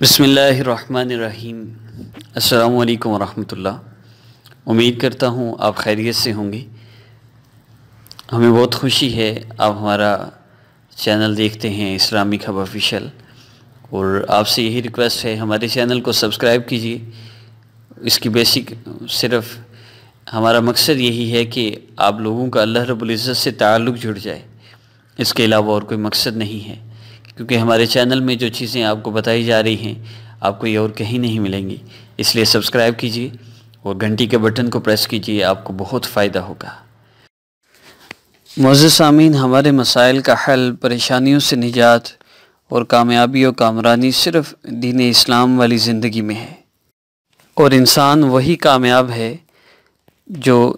بسم اللہ الرحمن الرحیم۔ السلام علیکم ورحمۃ اللہ۔ امید کرتا ہوں آپ خیریت سے ہوں گے۔ ہمیں بہت خوشی ہے آپ ہمارا چینل دیکھتے ہیں اسلامک ہب آفیشیل، اور آپ سے یہی ریکویسٹ ہے ہمارے چینل کو سبسکرائب کیجیے۔ اس کی بیسک صرف ہمارا مقصد یہی ہے کہ آپ لوگوں کا اللہ رب العزت سے تعلق جڑ جائے، اس کے علاوہ اور کوئی مقصد نہیں ہے، کیونکہ ہمارے چینل میں جو چیزیں آپ کو بتائی جا رہی ہیں آپ کو یہ اور کہیں نہیں ملیں گی۔ اس لیے سبسکرائب کیجیے اور گھنٹی کے بٹن کو پریس کیجیے، آپ کو بہت فائدہ ہوگا۔ معزز سامعین، ہمارے مسائل کا حل، پریشانیوں سے نجات اور کامیابی و کامرانی صرف دین اسلام والی زندگی میں ہے، اور انسان وہی کامیاب ہے جو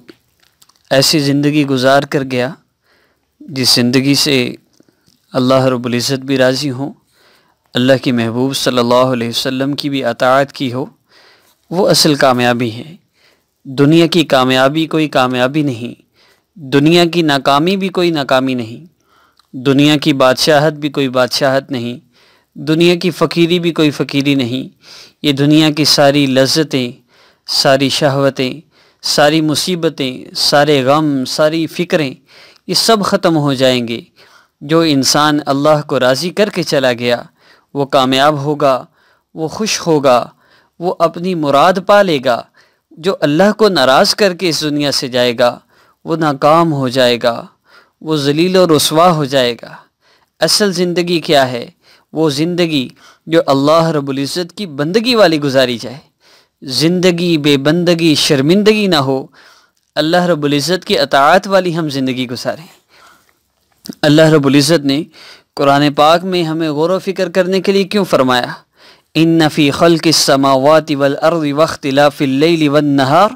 ایسی زندگی گزار کر گیا جس زندگی سے اللہ رب العزت بھی راضی ہوں، اللہ کی محبوب صلی اللہ علیہ وسلم کی بھی اطاعت کی ہو، وہ اصل کامیابی ہے۔ دنیا کی کامیابی کوئی کامیابی نہیں، دنیا کی ناکامی بھی کوئی ناکامی نہیں، دنیا کی بادشاہت بھی کوئی بادشاہت نہیں، دنیا کی فقیری بھی کوئی فقیری نہیں۔ یہ دنیا کی ساری لذتیں، ساری شہوتیں، ساری مصیبتیں، سارے غم، ساری فکریں، یہ سب ختم ہو جائیں گے۔ جو انسان اللہ کو راضی کر کے چلا گیا وہ کامیاب ہوگا، وہ خوش ہوگا، وہ اپنی مراد پا لے گا۔ جو اللہ کو ناراض کر کے اس دنیا سے جائے گا وہ ناکام ہو جائے گا، وہ ذلیل و رسوا ہو جائے گا۔ اصل زندگی کیا ہے؟ وہ زندگی جو اللہ رب العزت کی بندگی والی گزاری جائے، زندگی بے بندگی شرمندگی نہ ہو، اللہ رب العزت کی اطاعت والی ہم زندگی گزاریں۔ اللہ رب العزت نے قرآن پاک میں ہمیں غور و فکر کرنے کے لیے کیوں فرمایا؟ ان فی خلق السماوات والارض واختلاف اللیل والنہار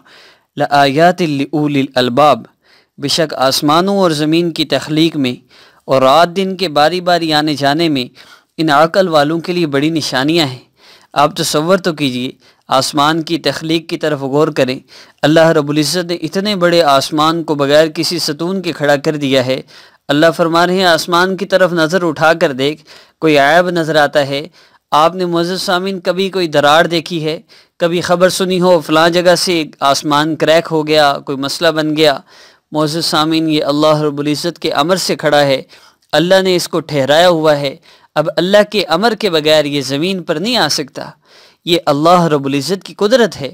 لآیات لأولی الالباب۔ بے شک آسمانوں اور زمین کی تخلیق میں اور رات دن کے باری باری آنے جانے میں ان عقل والوں کے لیے بڑی نشانیاں ہیں۔ آپ تصور تو کیجئے، آسمان کی تخلیق کی طرف غور کریں۔ اللہ رب العزت نے اتنے بڑے آسمان کو بغیر کسی ستون کے کھڑا کر دیا ہے۔ اللہ فرما رہے ہیں آسمان کی طرف نظر اٹھا کر دیکھ، کوئی عیب نظر آتا ہے؟ آپ نے معزز سامعین کبھی کوئی دراڑ دیکھی ہے؟ کبھی خبر سنی ہو فلاں جگہ سے آسمان کریک ہو گیا، کوئی مسئلہ بن گیا؟ معزز سامعین، یہ اللہ رب العزت کے امر سے کھڑا ہے، اللہ نے اس کو ٹھہرایا ہوا ہے۔ اب اللہ کے امر کے بغیر یہ زمین پر نہیں آ سکتا۔ یہ اللہ رب العزت کی قدرت ہے۔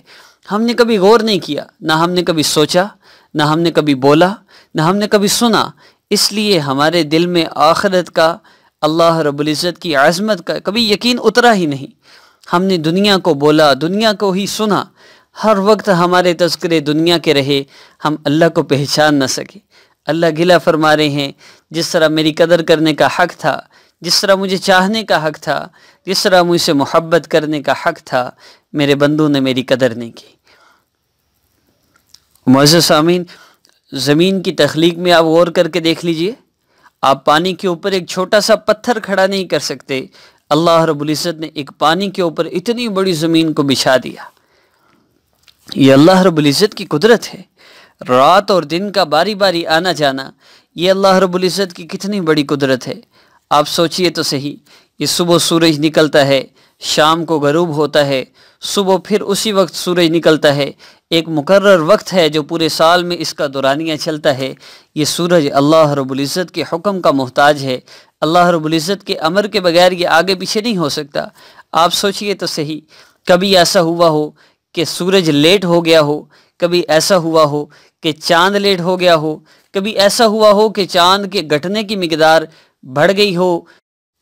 ہم نے کبھی غور نہیں کیا، نہ ہم نے کبھی سوچا، نہ ہم نے کبھی بولا، نہ ہم نے کبھی سنا۔ اس لیے ہمارے دل میں آخرت کا، اللہ رب العزت کی عظمت کا کبھی یقین اترا ہی نہیں۔ ہم نے دنیا کو بولا، دنیا کو ہی سنا، ہر وقت ہمارے تذکرے دنیا کے رہے، ہم اللہ کو پہچان نہ سکے۔ اللہ گلہ فرما رہے ہیں، جس طرح میری قدر کرنے کا حق تھا، جس طرح مجھے چاہنے کا حق تھا، جس طرح مجھ سے محبت کرنے کا حق تھا، میرے بندوں نے میری قدر نہیں کی۔ معزز سامعین، زمین کی تخلیق میں آپ غور کر کے دیکھ لیجئے، آپ پانی کے اوپر ایک چھوٹا سا پتھر کھڑا نہیں کر سکتے، اللہ رب العزت نے ایک پانی کے اوپر اتنی بڑی زمین کو بچھا دیا۔ یہ اللہ رب العزت کی قدرت ہے۔ رات اور دن کا باری باری آنا جانا، یہ اللہ رب العزت کی کتنی بڑی قدرت ہے۔ آپ سوچئے تو صحیح، یہ صبح سورج نکلتا ہے، شام کو غروب ہوتا ہے، صبح پھر اسی وقت سورج نکلتا ہے، ایک مقرر وقت ہے جو پورے سال میں اس کا دورانیہ چلتا ہے۔ یہ سورج اللہ رب العزت کے حکم کا محتاج ہے، اللہ رب العزت کے امر کے بغیر یہ آگے پیچھے نہیں ہو سکتا۔ آپ سوچئے تو صحیح، کبھی ایسا ہوا ہو کہ سورج لیٹ ہو گیا ہو، کبھی ایسا ہوا ہو کہ چاند لیٹ ہو گیا ہو، کبھی ایسا ہوا ہو کہ چاند کے گھٹنے کی مقدار بڑھ گئی ہو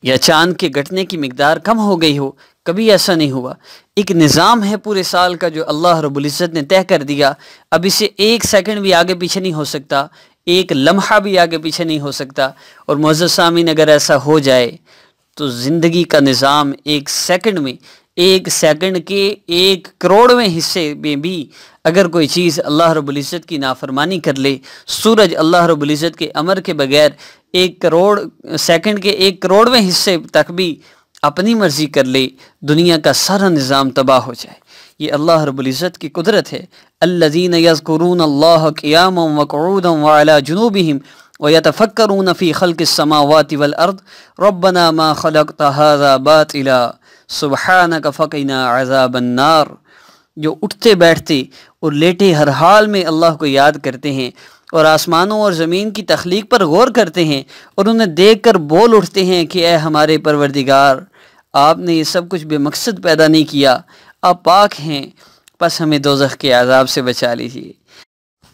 یا چاند کے گھٹنے کی مقدار کم ہو گئی ہو؟ کبھی ایسا نہیں ہوا۔ ایک نظام ہے پورے سال کا جو اللہ رب العزت نے طے کر دیا، اب اسے ایک سیکنڈ بھی آگے پیچھے نہیں ہو سکتا، ایک لمحہ بھی آگے پیچھے نہیں ہو سکتا۔ اور معزز سامعین، اگر ایسا ہو جائے تو زندگی کا نظام ایک سیکنڈ میں، ایک سیکنڈ کے 1 کروڑویں حصے میں بھی اگر کوئی چیز اللہ رب العزت کی نافرمانی کر لے، سورج اللہ رب العزت کے امر کے بغیر 1 کروڑ سیکنڈ کے 1 کروڑویں حصے تک بھی اپنی مرضی کر لے، دنیا کا سارا نظام تباہ ہو جائے۔ یہ اللہ رب العزت کی قدرت ہے۔ الذین یذکرون اللہ قیاما وقعودا وعلی جنوبہم وَيَتَفَكَّرُونَ فِي خَلْقِ السَّمَاوَاتِ وَالْأَرْضِ رَبَّنَا مَا خَلَقْتَ هَذَا بَاطِلًا سبحانک فقنا عذاب النار، جو اٹھتے بیٹھتے اور لیٹے ہر حال میں اللہ کو یاد کرتے ہیں اور آسمانوں اور زمین کی تخلیق پر غور کرتے ہیں اور انہیں دیکھ کر بول اٹھتے ہیں کہ اے ہمارے پروردگار، آپ نے یہ سب کچھ بے مقصد پیدا نہیں کیا، آپ پاک ہیں، بس ہمیں دوزخ کے عذاب سے بچا لیجیے۔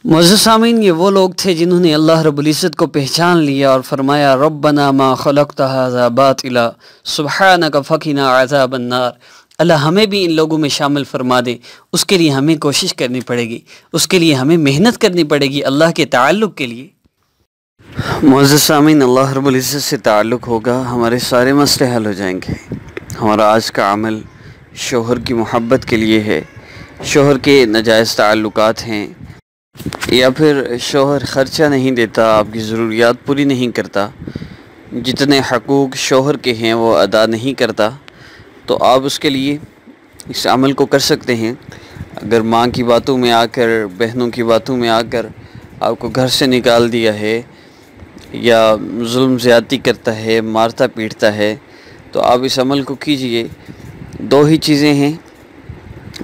معزز سامعین، یہ وہ لوگ تھے جنہوں نے اللہ رب العزت کو پہچان لیا اور فرمایا ربنا ما خلقت ھذا باطلا سبحانک فقنا عذاب النار۔ اللہ ہمیں بھی ان لوگوں میں شامل فرما دے، اس کے لیے ہمیں کوشش کرنی پڑے گی، اس کے لیے ہمیں محنت کرنی پڑے گی اللہ کے تعلق کے لیے۔ معزز سامعین، اللہ رب العزت سے تعلق ہوگا، ہمارے سارے مسئلے حل ہو جائیں گے۔ ہمارا آج کا عمل شوہر کی محبت کے لیے ہے، شوہر کے ناجائز تعلقات ہیں، یا پھر شوہر خرچہ نہیں دیتا، آپ کی ضروریات پوری نہیں کرتا، جتنے حقوق شوہر کے ہیں وہ ادا نہیں کرتا، تو آپ اس کے لیے اس عمل کو کر سکتے ہیں۔ اگر ماں کی باتوں میں آ کر، بہنوں کی باتوں میں آ کر آپ کو گھر سے نکال دیا ہے یا ظلم زیادتی کرتا ہے، مارتا پیٹتا ہے، تو آپ اس عمل کو کیجئے۔ دو ہی چیزیں ہیں،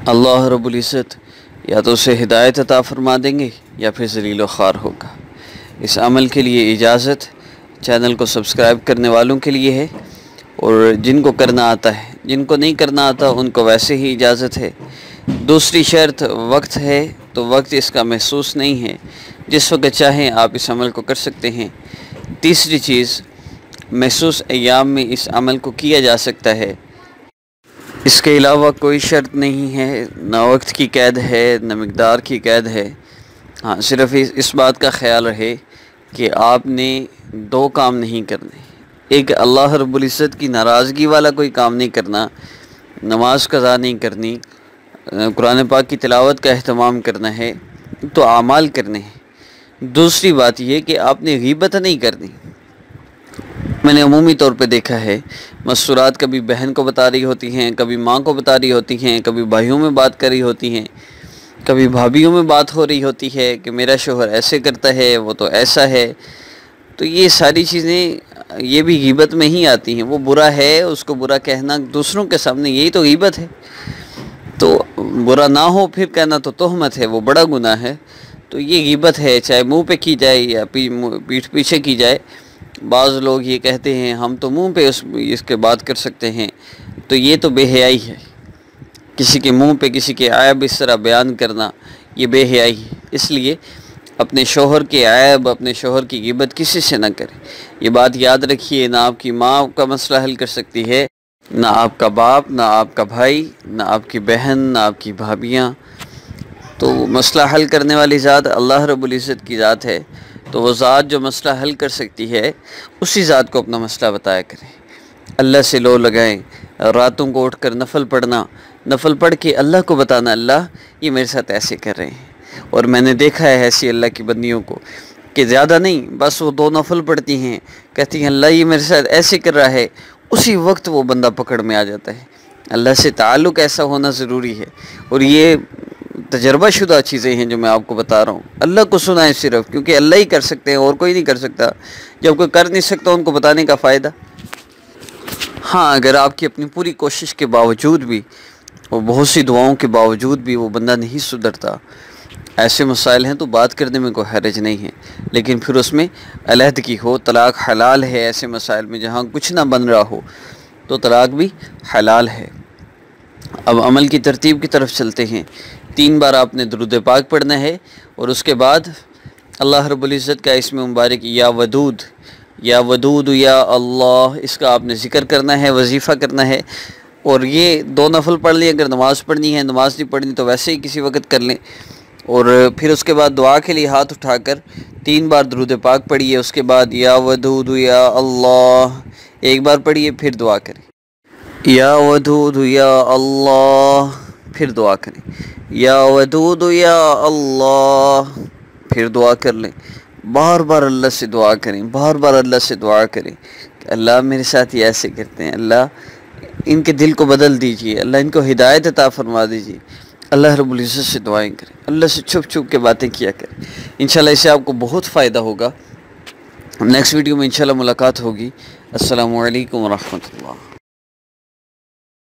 اللہ رب العزت یا تو اسے ہدایت عطا فرما دیں گے یا پھر ذلیل و خوار ہوگا۔ اس عمل کے لیے اجازت چینل کو سبسکرائب کرنے والوں کے لیے ہے، اور جن کو کرنا آتا ہے، جن کو نہیں کرنا آتا ان کو ویسے ہی اجازت ہے۔ دوسری شرط وقت ہے، تو وقت اس کا محسوس نہیں ہے، جس وقت چاہیں آپ اس عمل کو کر سکتے ہیں۔ تیسری چیز، محسوس ایام میں اس عمل کو کیا جا سکتا ہے، اس کے علاوہ کوئی شرط نہیں ہے، نہ وقت کی قید ہے نہ مقدار کی قید ہے۔ ہاں، صرف اس بات کا خیال رہے کہ آپ نے دو کام نہیں کرنے، ایک اللہ رب العزت کی ناراضگی والا کوئی کام نہیں کرنا، نماز قضا نہیں کرنی، قرآن پاک کی تلاوت کا اہتمام کرنا ہے، تو اعمال کرنے ہیں۔ دوسری بات یہ کہ آپ نے غیبت نہیں کرنی۔ میں نے عمومی طور پہ دیکھا ہے، مسورات کبھی بہن کو بتا رہی ہوتی ہیں، کبھی ماں کو بتا رہی ہوتی ہیں، کبھی بھائیوں میں بات کر رہی ہوتی ہیں، کبھی بھابھیوں میں بات ہو رہی ہوتی ہے کہ میرا شوہر ایسے کرتا ہے، وہ تو ایسا ہے۔ تو یہ ساری چیزیں یہ بھی غیبت میں ہی آتی ہیں۔ وہ برا ہے، اس کو برا کہنا دوسروں کے سامنے، یہی تو غیبت ہے۔ تو برا نہ ہو پھر کہنا تو تہمت ہے، وہ بڑا گناہ ہے۔ تو یہ غیبت ہے، چاہے منہ پہ کی جائے یا پیٹھ پیچھے کی جائے۔ بعض لوگ یہ کہتے ہیں ہم تو منہ پہ اس کے بات کر سکتے ہیں، تو یہ تو بے حیائی ہے۔ کسی کے منہ پہ کسی کے عیب اس طرح بیان کرنا، یہ بے حیائی ہے۔ اس لیے اپنے شوہر کے عیب، اپنے شوہر کی غیبت کسی سے نہ کریں۔ یہ بات یاد رکھیے، نہ آپ کی ماں کا مسئلہ حل کر سکتی ہے، نہ آپ کا باپ، نہ آپ کا بھائی، نہ آپ کی بہن، نہ آپ کی بھابیاں۔ تو مسئلہ حل کرنے والی ذات اللہ رب العزت کی ذات ہے، تو وہ ذات جو مسئلہ حل کر سکتی ہے، اسی ذات کو اپنا مسئلہ بتایا کریں۔ اللہ سے لو لگائیں، راتوں کو اٹھ کر نفل پڑھنا، نفل پڑھ کے اللہ کو بتانا، اللہ یہ میرے ساتھ ایسے کر رہے ہیں۔ اور میں نے دیکھا ہے ایسی اللہ کی بندیوں کو کہ زیادہ نہیں، بس وہ 2 نفل پڑھتی ہیں، کہتی ہیں اللہ یہ میرے ساتھ ایسے کر رہا ہے، اسی وقت وہ بندہ پکڑ میں آ جاتا ہے۔ اللہ سے تعلق ایسا ہونا ضروری ہے، اور یہ تجربہ شدہ چیزیں ہیں جو میں آپ کو بتا رہا ہوں۔ اللہ کو سنائیں صرف، کیونکہ اللہ ہی کر سکتے ہیں اور کوئی نہیں کر سکتا۔ جب کوئی کر نہیں سکتا ان کو بتانے کا فائدہ۔ ہاں، اگر آپ کی اپنی پوری کوشش کے باوجود بھی اور بہت سی دعاؤں کے باوجود بھی وہ بندہ نہیں سدھرتا، ایسے مسائل ہیں تو بات کرنے میں کوئی حرج نہیں ہے، لیکن پھر اس میں علیحدگی ہو، طلاق حلال ہے۔ ایسے مسائل میں جہاں کچھ نہ بن رہا ہو تو طلاق بھی حلال ہے۔ اب عمل کی ترتیب کی طرف چلتے ہیں۔ 3 بار آپ نے درود پاک پڑھنا ہے، اور اس کے بعد اللہ رب العزت کا اسم مبارک یا ودود یا اللہ، اس کا آپ نے ذکر کرنا ہے، وظیفہ کرنا ہے۔ اور یہ 2 نفل پڑھ لیں، اگر نماز پڑھنی ہے، نماز نہیں پڑھنی تو ویسے ہی کسی وقت کر لیں۔ اور پھر اس کے بعد دعا کے لیے ہاتھ اٹھا کر 3 بار درود پاک پڑھیے، اس کے بعد یا ودود یا اللہ 1 بار پڑھیے، پھر دعا کریں، یا ودود یا اللہ، پھر دعا کریں، یا ودود یا اللہ، پھر دعا کر لیں۔ بار بار اللہ سے دعا کریں، بار بار اللہ سے دعا کریں کہ اللہ میرے ساتھ یہ ایسے کرتے ہیں، اللہ ان کے دل کو بدل دیجئے، اللہ ان کو ہدایت عطا فرما دیجئے۔ اللہ رب العزت سے دعائیں کریں، اللہ سے چھپ چھپ کے باتیں کیا کریں۔ انشاءاللہ اس سے آپ کو بہت فائدہ ہوگا۔ نیکسٹ ویڈیو میں انشاءاللہ ملاقات ہوگی۔ السلام علیکم ورحمۃ اللہ۔